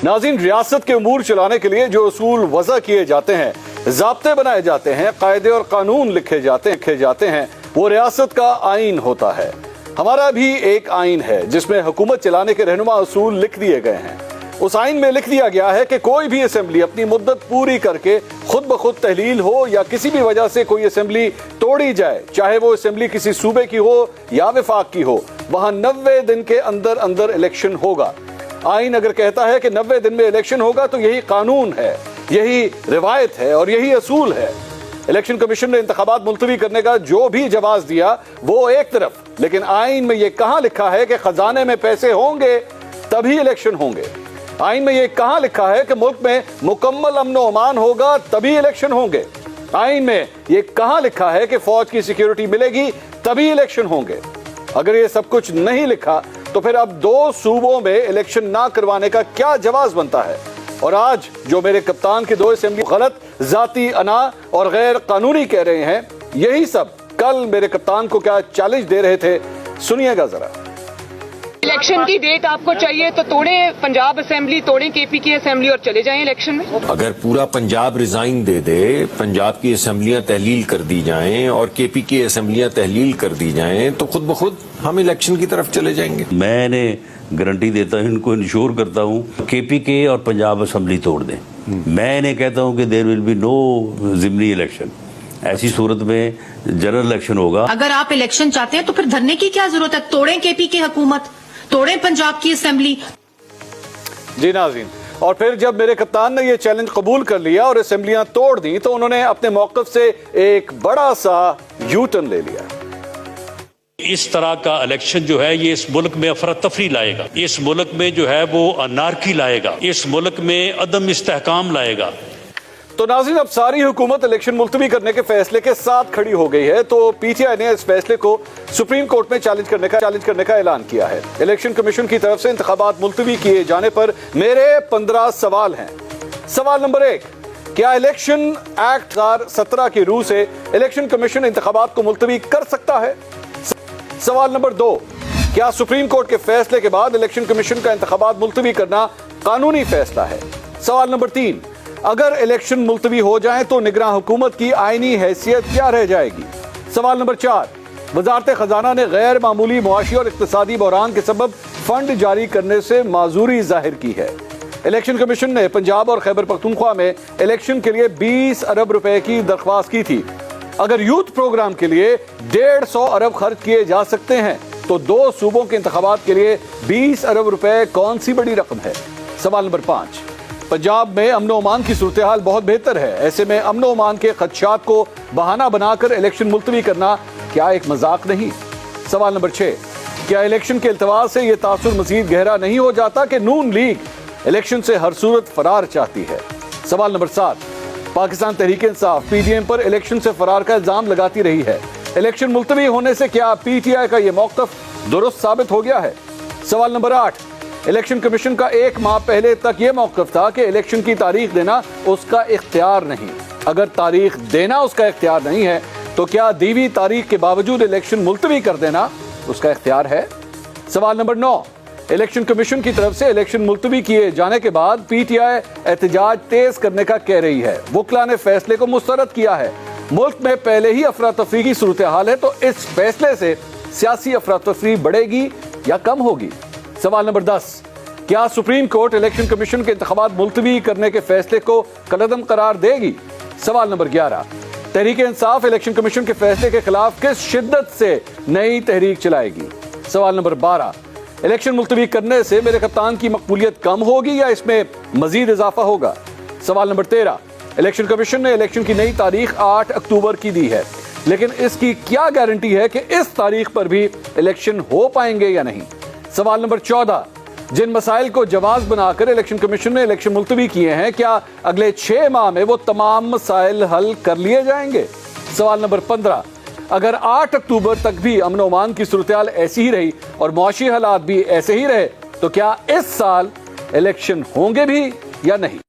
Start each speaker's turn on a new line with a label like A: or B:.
A: नाज़रीन, रियासत के उमूर चलाने के लिए जो उसूल वज़ा किए जाते हैं, ज़ाब्ते बनाए जाते हैं, कायदे और कानून लिखे जाते हैं, वो रियासत का आइन होता है। हमारा भी एक आइन है जिसमें हुकूमत चलाने के रहनुमा उसूल लिख दिए गए हैं। उस आइन में लिख दिया गया है कि कोई भी असेंबली अपनी मुद्दत पूरी करके खुद ब खुद तहलील हो या किसी भी वजह से कोई असेंबली तोड़ी जाए, चाहे वो असेंबली किसी सूबे की हो या विफाक की हो, वहां 90 दिन के अंदर अंदर इलेक्शन होगा। आइन अगर कहता है कि 90 दिन में इलेक्शन होगा तो यही कानून है, यही रिवायत है और यही असूल है। इलेक्शन कमीशन ने इंतखाबात मुलतवी करने का जो भी जवाब दिया वो एक तरफ, लेकिन आइन में ये कहां लिखा है कि खजाने में पैसे होंगे तभी इलेक्शन होंगे? आइन में ये कहां लिखा है कि मुल्क में मुकम्मल अमन और अमान होगा तभी इलेक्शन होंगे? आइन में ये कहां लिखा है कि फौज की सिक्योरिटी मिलेगी तभी इलेक्शन होंगे? अगर ये सब कुछ नहीं लिखा तो फिर अब 2 सूबों में इलेक्शन ना करवाने का क्या जवाब बनता है? और आज जो मेरे कप्तान के 2 असेंबली गलत, जाती अना और गैर कानूनी कह रहे हैं, यही सब कल मेरे कप्तान को क्या चैलेंज दे रहे थे, सुनिएगा जरा।
B: इलेक्शन की डेट आपको चाहिए तो तोड़ें पंजाब असेंबली, तोड़ें केपी की असेंबली और चले जाएं इलेक्शन में।
C: अगर पूरा पंजाब रिजाइन दे दे, पंजाब की असेंबलियां तहलील कर दी जाएं और केपी की असेंबलियां तहलील कर दी जाएं तो खुद ब खुद हम इलेक्शन की तरफ चले जाएंगे।
D: मैंने गारंटी देता हूं, इनको इंश्योर करता हूं, केपी के और पंजाब असेंबली तोड़ दें। मैं इन्हें कहता हूं कि देयर विल बी नो जिमनी इलेक्शन। ऐसी सूरत में जनरल इलेक्शन होगा।
E: अगर आप इलेक्शन चाहते हैं तो फिर धरने की क्या जरूरत है? तोड़ें केपी की हुकूमत, तोड़ें पंजाब की असेंबली।
A: जी नाज़रीन, और फिर जब मेरे कप्तान ने ये चैलेंज कबूल कर लिया और असेंबलियां तोड़ दी तो उन्होंने अपने मौक़िफ़ से एक बड़ा सा यू टर्न ले लिया।
F: इस तरह का इलेक्शन जो है ये इस मुल्क में अफरा तफरी लाएगा, इस मुल्क में जो है वो अनारकी लाएगा, इस मुल्क में अदम इस्तेहकाम लाएगा।
A: तो नाज़रीन, अब सारी हुकूमत इलेक्शन मुलतवी करने के फैसले के साथ खड़ी हो गई है। तो पीटीआई ने इस फैसले को सुप्रीम कोर्ट में चैलेंज करने का ऐलान किया है। इलेक्शन कमीशन की तरफ से इंतखाबात मुलतवी किए जाने पर मेरे 15 सवाल हैं। सवाल नंबर 1, क्या इलेक्शन एक्ट 2017 की रूह से इलेक्शन कमीशन इंतखाबात को मुलतवी कर सकता है? सवाल नंबर 2, क्या सुप्रीम कोर्ट के फैसले के बाद इलेक्शन कमीशन का इंतखाबात मुलतवी करना कानूनी फैसला है? सवाल नंबर 3, अगर इलेक्शन मुलतवी हो जाए तो निगरान हुकूमत की आईनी हैसियत क्या रह जाएगी? सवाल नंबर 4, वजारत खजाना ने गैर मामूली मुआशी और इक्तिसादी बहरान के सबब फंड जारी करने से माजूरी जाहिर की है। इलेक्शन कमीशन ने पंजाब और खैबर पख्तूनख्वा में इलेक्शन के लिए 20 अरब रुपए की दरख्वास्त की थी। अगर यूथ प्रोग्राम के लिए 150 अरब खर्च किए जा सकते हैं तो 2 सूबों के इंतखाबात के लिए 20 अरब रुपए कौन सी बड़ी रकम है? सवाल नंबर 5, पंजाब में अमन और अमान की सूरत हाल बहुत बेहतर है, ऐसे में अमन और अमान के खदशात को बहाना बनाकर इलेक्शन मुलतवी करना क्या एक मजाक नहीं? सवाल नंबर 6, क्या इलेक्शन के इल्तवास से यह तासुर मजीद गहरा नहीं हो जाता कि नून लीग इलेक्शन से हर सूरत फरार चाहती है? सवाल नंबर 7, पाकिस्तान तहरीक इंसाफ पीडीएम पर इलेक्शन से फरार का इल्जाम लगाती रही है, इलेक्शन मुलतवी होने से क्या पीटीआई का यह मौक़िफ़ दुरुस्त साबित हो गया है? सवाल नंबर 8, इलेक्शन कमीशन का 1 माह पहले तक यह मौक़िफ़ था कि इलेक्शन की तारीख देना उसका इख्तियार नहीं। अगर तारीख देना उसका इख्तियार नहीं है तो क्या दीवी तारीख के बावजूद इलेक्शन मुलतवी कर देना उसका इख्तियार है? सवाल नंबर 9, इलेक्शन कमीशन की तरफ से इलेक्शन मुलतवी किए जाने के बाद पीटीआई एहतजाज तेज करने का कह रही है। वकला ने फैसले को मुस्तरद किया है। मुल्क में पहले ही अफरा तफरी की सूरत हाल है तो इस फैसले से सियासी अफरा तफरी बढ़ेगी या कम होगी? सवाल नंबर 10, क्या सुप्रीम कोर्ट इलेक्शन कमीशन के इंतखाबात मुलतवी करने के फैसले को कलअदम करार देगी? सवाल number 11, Tehreek Insaf election commission के फैसले के खिलाफ किस शिद्दत से नई तहरीक चलाएगी? सवाल नंबर 12, इलेक्शन मुलतवी करने से मेरे कप्तान की मकबूलियत कम होगी या इसमें मजीद इजाफा होगा? सवाल नंबर 13, इलेक्शन कमीशन ने इलेक्शन की नई तारीख 8 अक्टूबर की दी है, लेकिन इसकी क्या गारंटी है कि इस तारीख पर भी इलेक्शन हो पाएंगे या नहीं? सवाल नंबर 14, जिन मसाइल को जवाब बनाकर इलेक्शन कमीशन ने इलेक्शन मुलतवी किए हैं, क्या अगले 6 माह में वो तमाम मसाइल हल कर लिए जाएंगे? सवाल नंबर 15, अगर 8 अक्टूबर तक भी अमन और अमान की सूरत हाल ऐसी ही रही और मुआशी हालात भी ऐसे ही रहे तो क्या इस साल इलेक्शन होंगे भी या नहीं?